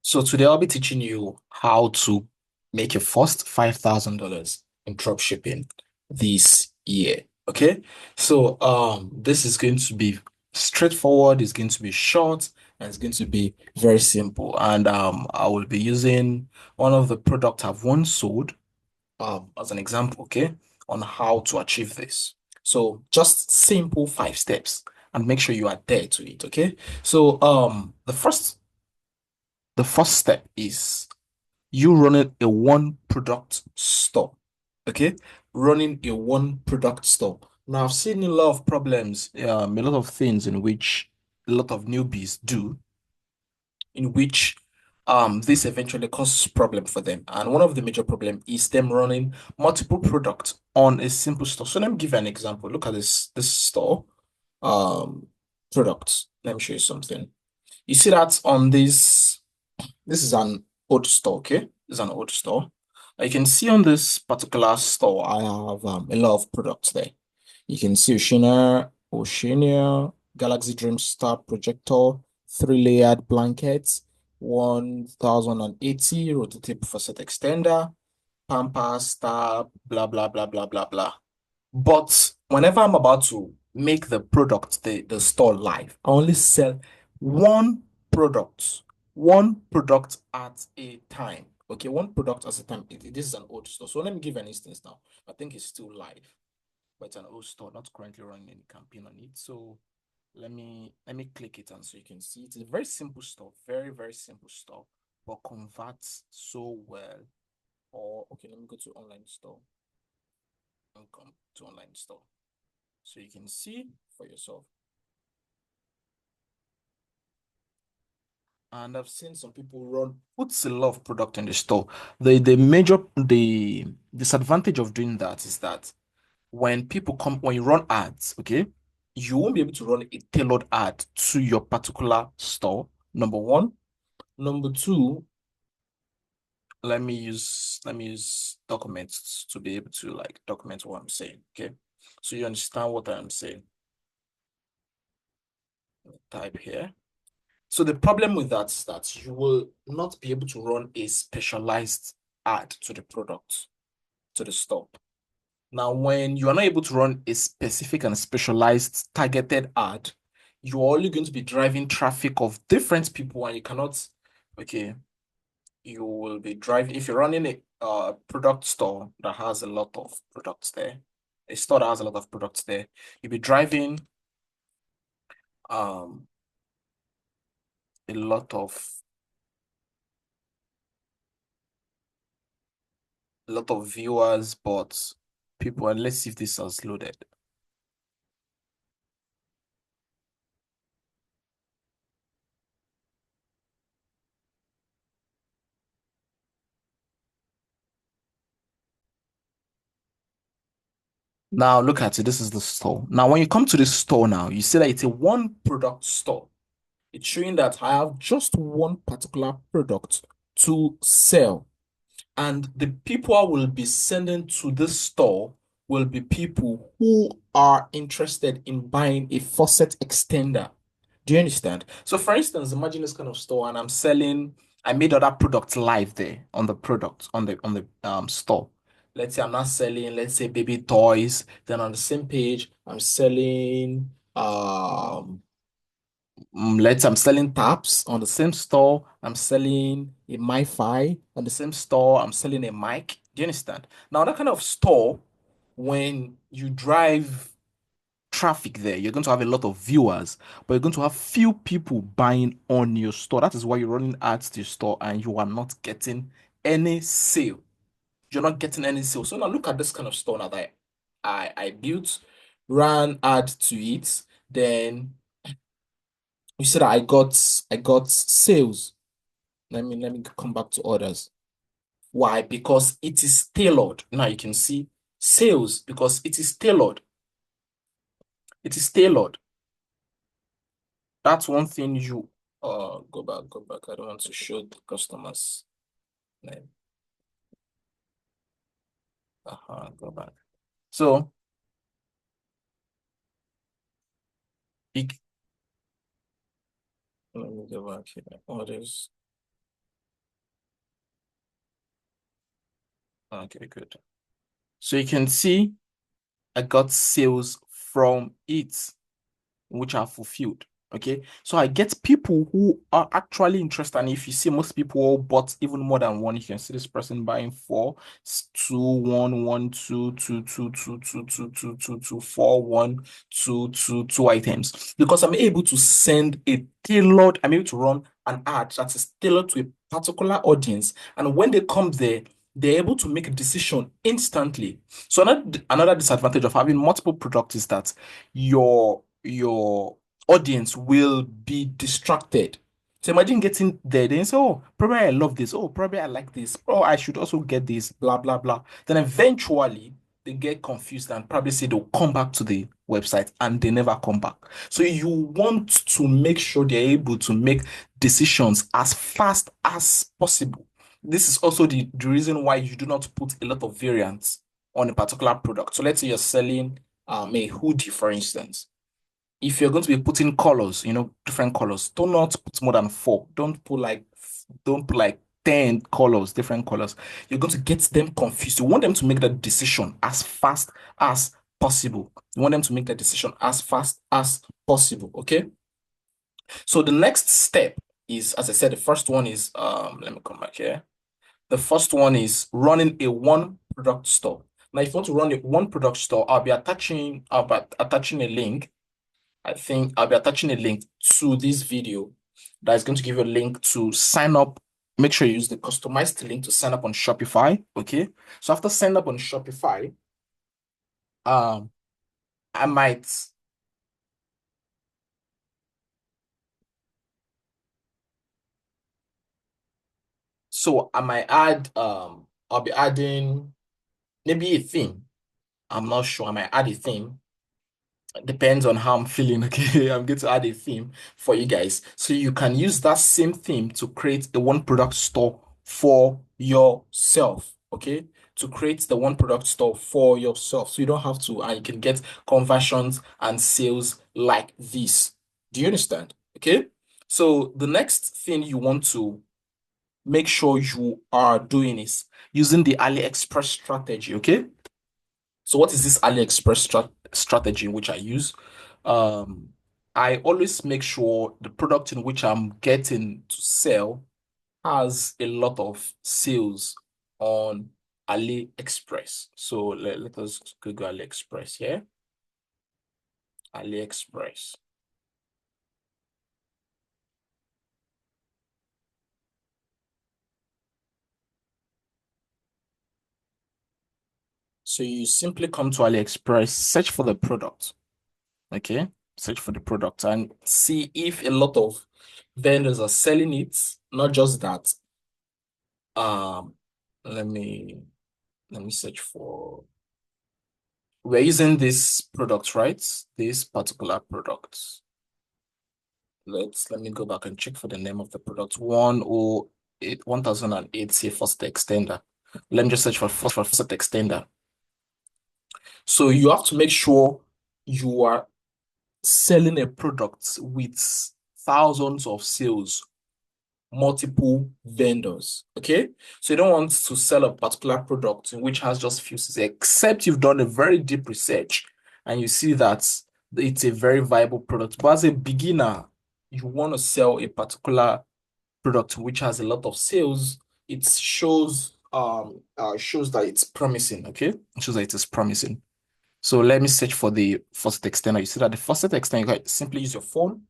So today I'll be teaching you how to make your first $5,000 in dropshipping this year. Okay. So this is going to be straightforward, it's going to be short, and it's going to be very simple. And I will be using one of the products I've once sold as an example, okay, on how to achieve this. So just simple 5 steps and make sure you are there to it, okay? So the first step is you running a one product store. Okay, running a one product store. Now I've seen a lot of problems, a lot of things in which a lot of newbies do, in which this eventually causes problem for them. And one of the major problem is them running multiple products on a simple store. So let me give you an example. Look at this store um products. Let me show you something. You see that on this is an old store, okay? This is an old store. You can see on this particular store, I have a lot of products there. You can see Oceania, Galaxy Dream Star projector, three-layered blankets, 1080 rotatable facet extender, Pampas, Star, blah, blah, blah, blah, blah, blah. But whenever I'm about to make the product, the store live, I only sell one product, one product at a time. Okay, one product at a time. This is an old store. So let me give an instance now. I think it's still live, but it's an old store, not currently running any campaign on it. So let me click it and so you can see it's a very simple store, very, very simple store, but converts so well. Or okay, let me go to online store and come to online store. So you can see for yourself. And I've seen some people puts a lot of product in the store. The disadvantage of doing that is that when you run ads, okay, you won't be able to run a tailored ad to your particular store. Number one. Number two, let me use documents to be able to like document what I'm saying. Okay. So you understand what I'm saying. Type here. So the problem with that is that you will not be able to run a specialized ad to the product, to the store. Now, when you are not able to run a specific and specialized targeted ad, you're only going to be driving traffic of different people, and you cannot, okay, you will be driving, if you're running a product store that has a lot of products there, a store that has a lot of products there, you'll be driving um a lot of viewers, but people, and let's see if this has loaded. Now look at it. This is the store. Now, when you come to this store now, you see that it's a one product store. It's showing that I have just one particular product to sell. And the people I will be sending to this store will be people who are interested in buying a faucet extender. Do you understand? So, for instance, imagine this kind of store, and I made other products live there on the product on the store. Let's say I'm not selling, let's say baby toys. Then on the same page, I'm selling I'm selling taps on the same store. I'm selling a MiFi on the same store. I'm selling a mic. Do you understand? Now, that kind of store, when you drive traffic there, you're going to have a lot of viewers, but you're going to have few people buying on your store. That is why you're running ads to your store and you are not getting any sale. You're not getting any sale. So now look at this kind of store now that I built, ran ad to it, then you said I got sales. Let me come back to orders. Why? Because it is tailored. Now you can see sales because it is tailored. It is tailored. That's one thing you go back, go back. I don't want to show the customers name. Go back. So it, let me go back here. Orders. Okay, good. So you can see I got sales from it, which are fulfilled. Okay, so I get people who are actually interested. And if you see most people all bought even more than one, you can see this person buying four, two, one, one, two, two, two, two, two, two, two, two, two, four, one, two, two, two items. Because I'm able to send a tailored, I'm able to run an ad that is tailored to a particular audience. And when they come there, they're able to make a decision instantly. So another disadvantage of having multiple products is that your audience will be distracted. So imagine getting there, then say, oh, probably I love this. Oh, probably I like this. Oh, I should also get this, blah, blah, blah. Then eventually they get confused and probably say they'll come back to the website and they never come back. So you want to make sure they're able to make decisions as fast as possible. This is also the reason why you do not put a lot of variants on a particular product. So let's say you're selling a hoodie, for instance. If you're going to be putting colors, different colors, do not put more than four. Don't put like 10 colors, different colors. You're going to get them confused. You want them to make that decision as fast as possible. You want them to make that decision as fast as possible. Okay. So the next step is, as I said, the first one is let me come back here. The first one is running a one product store. Now, if you want to run a one product store, I'll be attaching a link. I think I'll be attaching a link to this video that is going to give you a link to sign up. Make sure you use the customized link to sign up on Shopify. Okay. So after signing up on Shopify, um, I might I might add I'll be adding maybe a theme. I'm not sure. I might add a theme. Depends on how I'm feeling. Okay, I'm going to add a theme for you guys so you can use that same theme to create a one product store for yourself. Okay, to create the one product store for yourself so you don't have to, and you can get conversions and sales like this. Do you understand? Okay, so the next thing you want to make sure you are doing is using the AliExpress strategy. Okay, so what is this AliExpress strategy which I use? Um, I always make sure the product in which I'm getting to sell has a lot of sales on AliExpress. So let us Google AliExpress here. AliExpress. So you simply come to AliExpress, search for the product. Okay, search for the product and see if a lot of vendors are selling it. Not just that. Um, let me search for. We're using this product, right? This particular product. Let me go back and check for the name of the product. 108 1008 say faucet extender. Let me just search for faucet extender. So you have to make sure you are selling a product with thousands of sales, multiple vendors. Okay. So you don't want to sell a particular product in which has just few sales, except you've done a very deep research and you see that it's a very viable product. But as a beginner, you want to sell a particular product which has a lot of sales. It shows that it's promising. Okay. It shows that it is promising. So let me search for the faucet extender. You see that the faucet extender, you can simply use your phone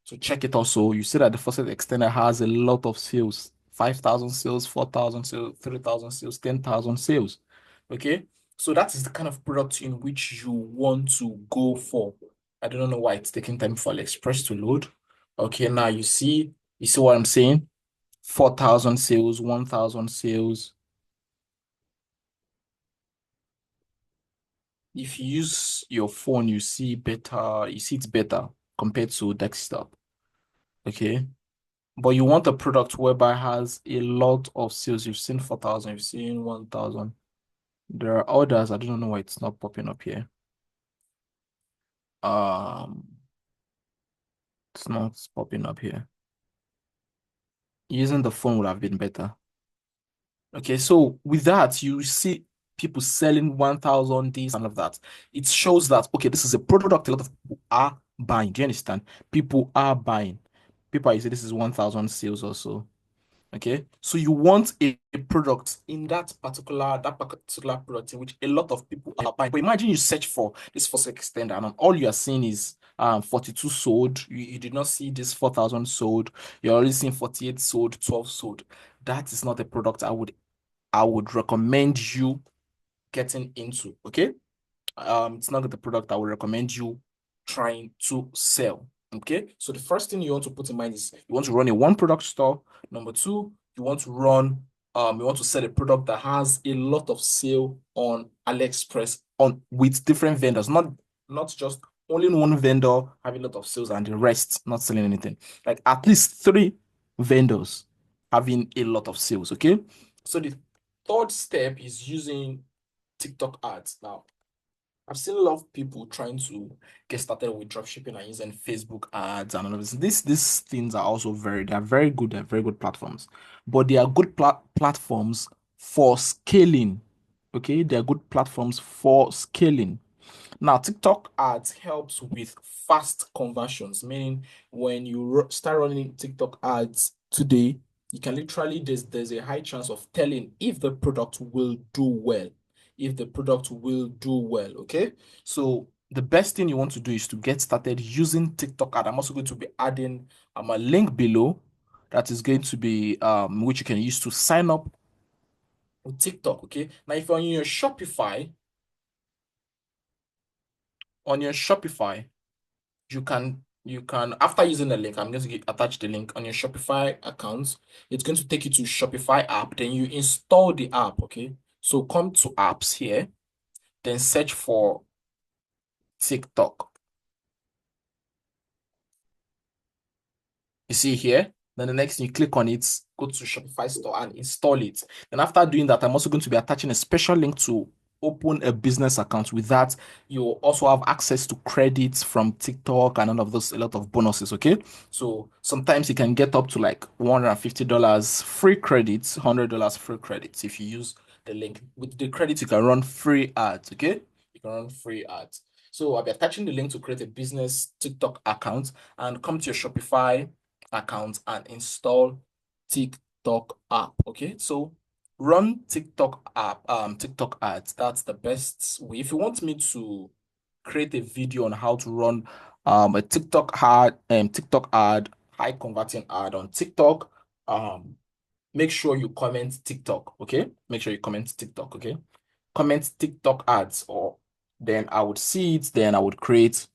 to check it also. You see that the faucet extender has a lot of sales, 5,000 sales, 4,000 sales, 3,000 sales, 10,000 sales. Okay. So that is the kind of product in which you want to go for. I don't know why it's taking time for AliExpress to load. Okay. Now you see what I'm saying? 4,000 sales, 1,000 sales. If you use your phone, you see it's better compared to desktop. Okay. But you want a product whereby has a lot of sales. You've seen 4,000, you've seen 1,000. There are others. I don't know why it's not popping up here. Um, it's not popping up here. Using the phone would have been better. Okay, so with that, you see people selling 1,000 this and all of that. It shows that, okay, this is a product a lot of people are buying. Do you understand? People are buying. People, you say this is 1,000 sales or so. Okay, so you want a product in that particular product in which a lot of people are buying. But imagine you search for this force extender and all you are seeing is 42 sold. You did not see this 4,000 sold. You're only seeing 48 sold, 12 sold. That is not a product I would recommend you getting into. Okay, it's not the product I would recommend you trying to sell. Okay, so the first thing you want to put in mind is you want to run a one product store. Number two, you want to sell a product that has a lot of sale on AliExpress on with different vendors, not just only one vendor having a lot of sales and the rest not selling anything. Like at least three vendors having a lot of sales. Okay, so the third step is using TikTok ads. Now, I've seen a lot of people trying to get started with dropshipping and using Facebook ads and all of this. These things are also they're very good. They're very good platforms, but they are good platforms for scaling. Okay, they're good platforms for scaling. Now, TikTok ads helps with fast conversions, meaning when you start running TikTok ads today, you can literally there's a high chance of telling if the product will do well. If the product will do well, okay? So the best thing you want to do is to get started using TikTok ad. I'm also going to be adding a link below that is going to be which you can use to sign up with TikTok, okay? Now, if you're on your Shopify, you can after using the link, I'm going to attach the link on your Shopify account. It's going to take you to Shopify app. Then you install the app. Okay. So come to apps here, then search for TikTok. You see here. Then the next thing you click on it, go to Shopify store and install it. And after doing that, I'm also going to be attaching a special link to open a business account. With that, you also have access to credits from TikTok and all of those, a lot of bonuses. Okay. So sometimes you can get up to like $150 free credits, $100 free credits if you use the link. With the credits, you can run free ads. Okay. You can run free ads. So I'll be attaching the link to create a business TikTok account and come to your Shopify account and install TikTok app. Okay, so run TikTok ads. That's the best way. If you want me to create a video on how to run a TikTok ad, high converting ad on TikTok, make sure you comment TikTok. Okay, make sure you comment TikTok. Okay, comment TikTok ads, or then I would see it. Then I would create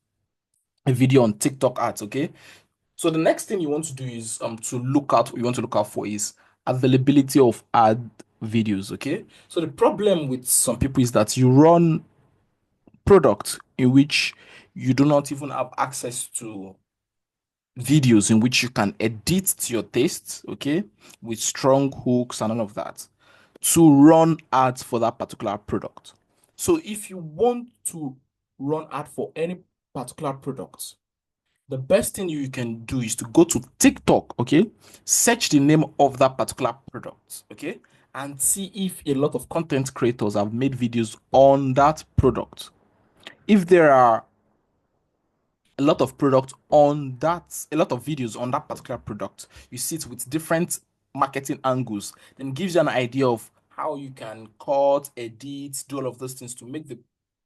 a video on TikTok ads. Okay, so the next thing you want to do is you want to look out for is availability of ad videos. Okay. So the problem with some people is that you run products in which you do not even have access to videos in which you can edit to your taste, okay, with strong hooks and all of that to run ads for that particular product. So if you want to run ad for any particular product, the best thing you can do is to go to TikTok, okay? Search the name of that particular product, okay? And see if a lot of content creators have made videos on that product. If there are a lot of videos on that particular product, you see it with different marketing angles, then it gives you an idea of how you can cut, edit, do all of those things to make the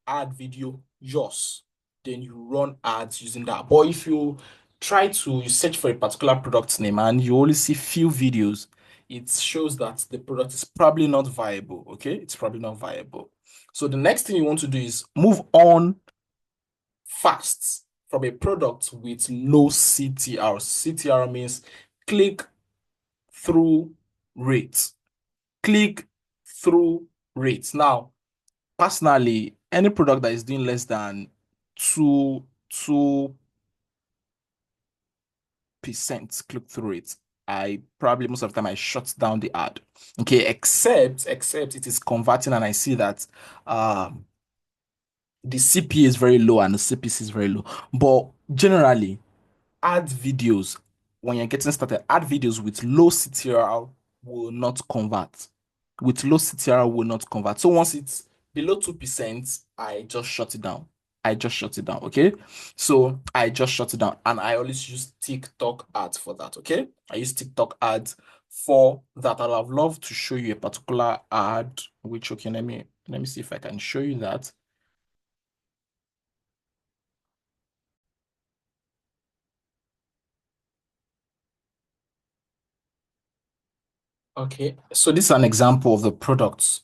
ad video yours. Then you run ads using that. But if you search for a particular product name and you only see few videos, it shows that the product is probably not viable. Okay, it's probably not viable. So the next thing you want to do is move on fast from a product with low CTR. CTR means click through rate. Click through rate. Now, personally, any product that is doing less than 2% click through rate, I probably most of the time I shut down the ad. Okay, except it is converting and I see that the CPA is very low and the CPC is very low. But generally, ad videos, when you're getting started, ad videos with low CTRL will not convert. with low CTR will not convert. So once it's below 2%, I just shut it down. I just shut it down. Okay. So I just shut it down. And I always use TikTok ads for that. Okay. I use TikTok ads for that. I'd have loved to show you a particular ad, which okay, let me see if I can show you that. Okay, so this is an example of the products,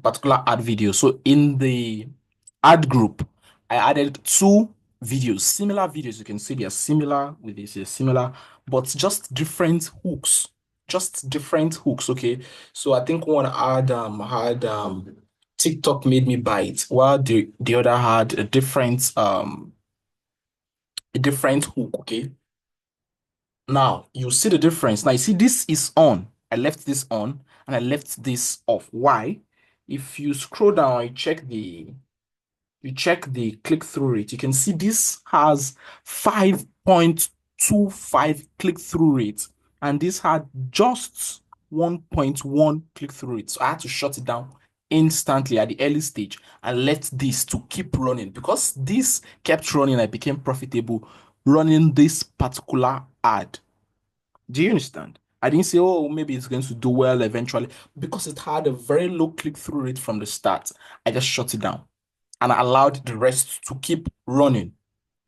particular ad video. So in the ad group, I added two videos, similar videos. You can see they are similar with this, they're similar, but just different hooks, just different hooks. Okay, so I think one ad had TikTok made me buy it, while the other had a different hook. Okay, now you see the difference. Now you see this is on. I left this on and I left this off. Why? If you scroll down, you check the click-through rate, you can see this has 5.25 click-through rate, and this had just 1.1 click-through rate. So I had to shut it down instantly at the early stage and let this to keep running. Because this kept running, I became profitable running this particular ad. Do you understand? I didn't say, oh, maybe it's going to do well eventually, because it had a very low click-through rate from the start. I just shut it down and I allowed the rest to keep running.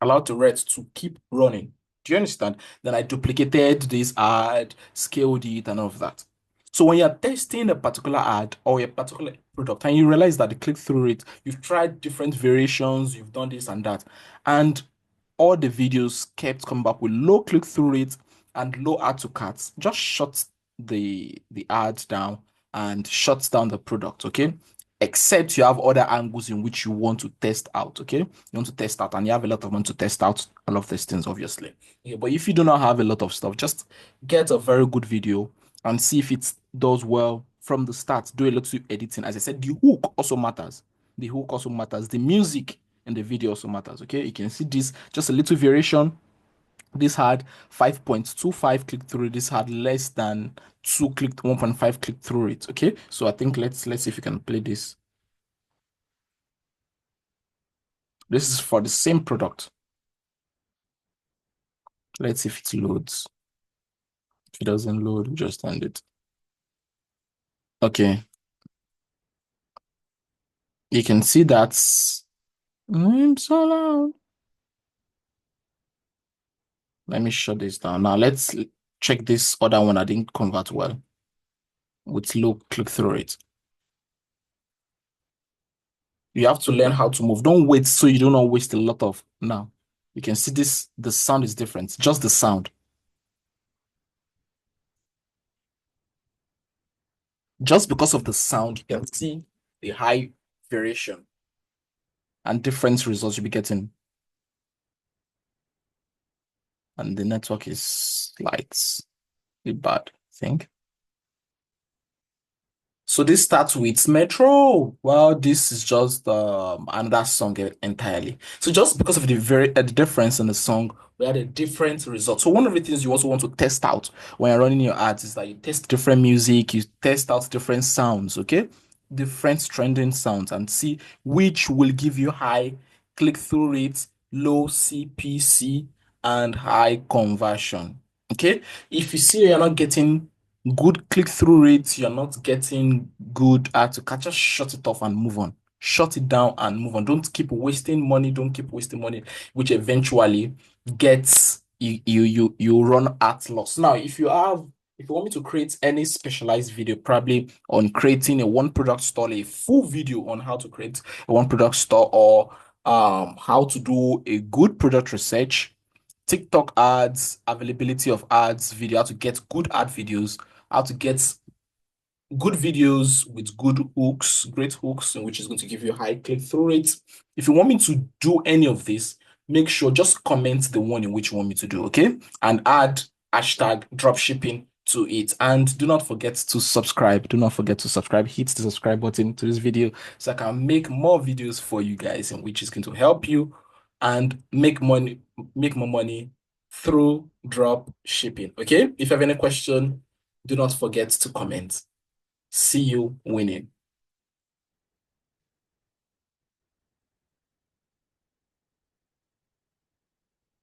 Allowed the rest to keep running. Do you understand? Then I duplicated this ad, scaled it, and all of that. So when you're testing a particular ad or a particular product and you realize that the click-through rate, you've tried different variations, you've done this and that, and all the videos kept coming back with low click-through rate and low add to carts, just shut the ad down and shuts down the product, okay? Except you have other angles in which you want to test out, okay? You want to test out and you have a lot of money to test out all of these things, obviously. Yeah, but if you do not have a lot of stuff, just get a very good video and see if it does well from the start. Do a little editing. As I said, the hook also matters. The hook also matters. The music in the video also matters, okay? You can see this, just a little variation. This had 5.25 click through. This had less than 1.5 click through rate. Okay, so I think let's see if you can play this. This is for the same product. Let's see if it loads. If it doesn't load, just end it. Okay, you can see that's so loud. Let me shut this down. Now let's check this other one that didn't convert well with low click through rate. You have to learn how to move. Don't wait so you do not waste a lot of now. You can see this, the sound is different, just the sound. Just because of the sound, you can see the high variation and different results you'll be getting. And the network is slightly bad, I think. So this starts with Metro. Well, this is just another song entirely. So just because of the difference in the song, we had a different result. So one of the things you also want to test out when you're running your ads is that you test different music, you test out different sounds, okay? Different trending sounds and see which will give you high click-through rates, low CPC, and high conversion. Okay? If you see you're not getting good click-through rates, you're not getting good ad to catch, just shut it off and move on. Shut it down and move on. Don't keep wasting money. Don't keep wasting money, which eventually gets you run at loss. Now, if you want me to create any specialized video, probably on creating a one product store, a full video on how to create a one product store, or how to do a good product research, TikTok ads, availability of ads, video, how to get good ad videos, how to get good videos with good hooks, great hooks, and which is going to give you high click-through rates. If you want me to do any of this, make sure just comment the one in which you want me to do, okay? And add hashtag dropshipping to it. And do not forget to subscribe. Do not forget to subscribe. Hit the subscribe button to this video so I can make more videos for you guys, and which is going to help you and make more money through drop shipping. Okay? If you have any question, do not forget to comment. See you winning.